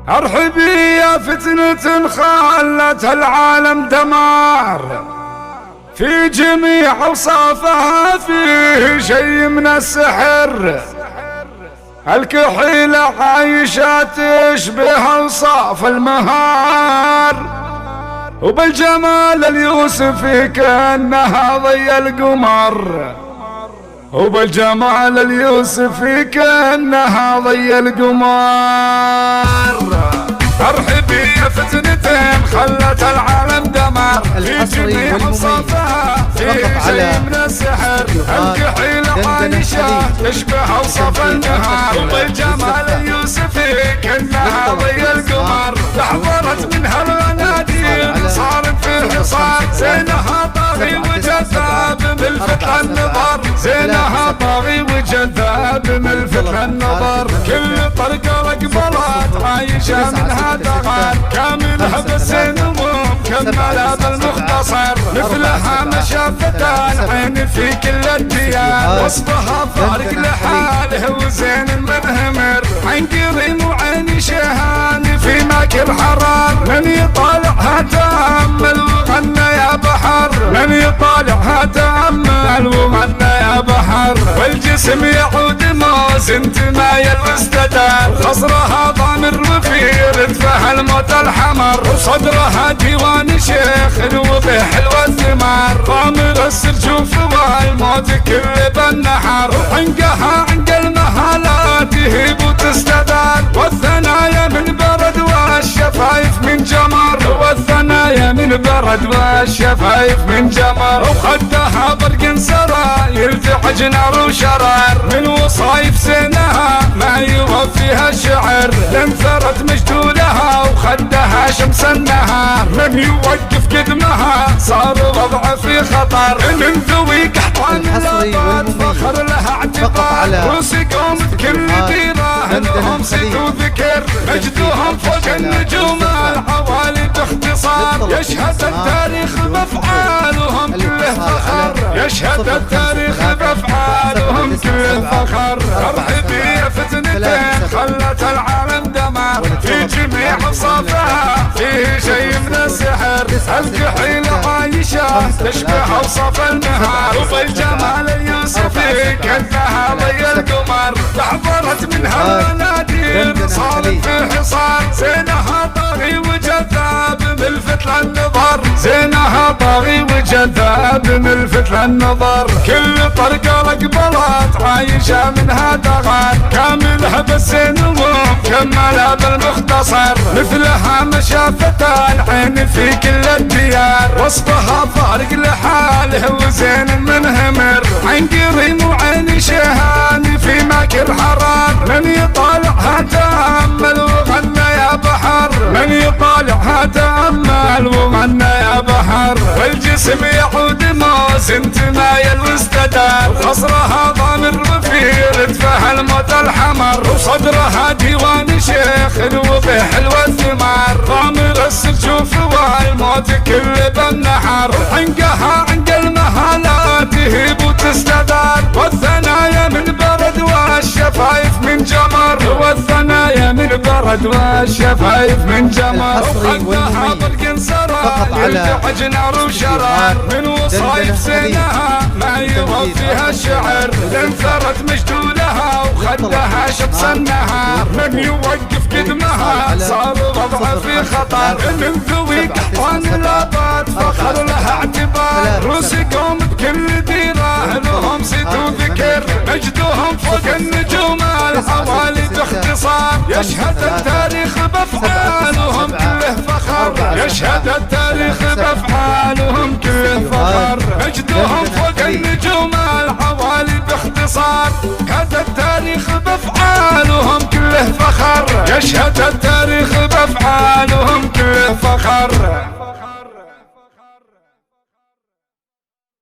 ارحبي يا فتنة خلت العالم دمار، في جميع اوصافها فيه شيء من السحر. الكحيلة عايشة تشبه اوصاف المهار، وبالجمال اليوسفي كأنها ضي القمر، وبالجمال اليوسفي كأنها ضي القمر. ارحبي يا فتنتين خلت العالم دمار، في جميع اوصافها في شيء من السحر. الكحيلة عايشة تشبه اوصاف النهار، وبالجمال اليوسفي كأنها ضي القمر. تحضرت منها الغنادير صارت في حصار، زينها طاغي وجذاب ملفت النظر، زينها طاغي وجذاب ملفت النظر. كل طرقة رقبلات عايشة منها دغار، كاملها بالسن ومكملها بالمختصر. مثلها ما شافتان عين في كل الديار، وصفها فارق لحاله وزين منهمر. عين قريم وعين شهان في ماكل حرار، من يطالعها تأمل وغنى يا بحر، من يطالعها تأمل وغنى يا بحر. والجسم يعود موزن تمايل واستدار، خصرها ضامر وفي ردفها الموت الحمر، وصدرها ديوان شيخ وبه حلوة الثمار. ضامر السرجوف والموت كل بالنحر، وعنقها عنق المهالات يهيب وتستدار. والثنايا من برد والشفايف من جمر، والثنايا من برد والشفايف من جمر. وخدها برق سرى يلتعج نار وشرار، من وصايف زينها ما يوفيها الشعر. لانثرت مجدولها وخدها شمس النهار، من يوقف قدمها صار وضع في خطر. من ذوي قحطان الاباد فخر لها اعتبار، روسكم بكل ديره لهم صيت وذكر. مجدهم فوق النجوم العوالي باختصار، يشهد التاريخ بافعالهم كله فخر، يشهد التاريخ بافعالهم كله فخر. ارحبي يا فتنتين خلت العالم دمار، في جميع اوصافها فيه شيء من السحر. الكحيلة عايشة تشبه اوصاف النهار، وبالجمال اليوسفي كأنها ضي القمر. تحضرت منها المناديل صارت في حصار، زينها طاغي وجذاب ملفت للنظر، زينها طاغي وجذاب ملفت للنظر. كل طرقة رقبلات عايشة منها دغار، كاملها بالسن ومكملها بالمختصر. مثلها ما شافتان عين في كل الديار، وصفها فارق لحاله وزين منهمر. عين قريم وعين شهان في ماكل حرار، من يطالعها تأمل وغنى يا بحر، من يطالعها تأمل وغنى يا بحر. والجسم يعود موزن تمايل واستدار، خصرها ضامر وفي ردفها الموت الحمر، وصدرها ديوان شيخ وبه حلوة الثمار. ضامر السرجوف والموت كل بالنحر، عنقها عنق المهالات يهيب وتستدار. والثنايا من برد والشفايف من جمر، والثنايا من برد والشفايف من جمر. وخدها برق سرى يلتعج نار وشرار، من وصايف زينها ما يوفيها الشعر. لانثرت مجدولها وخدها شمس النهار، من يوقف قدمها صار وضع في خطر. من ذوي قحطان الاباد فخر لها اعتبار، روسكم بكل ديره لهم صيت وذكر. مجدهم فوق النجوم العوالي باختصار، يشهد التاريخ بافعالهم كله فخر، يشهد التاريخ بافعالهم كله فخر. مجدهم فوق النجوم العوالي باختصار، هذا التاريخ بافعالهم كله فخر، يشهد التاريخ بافعالهم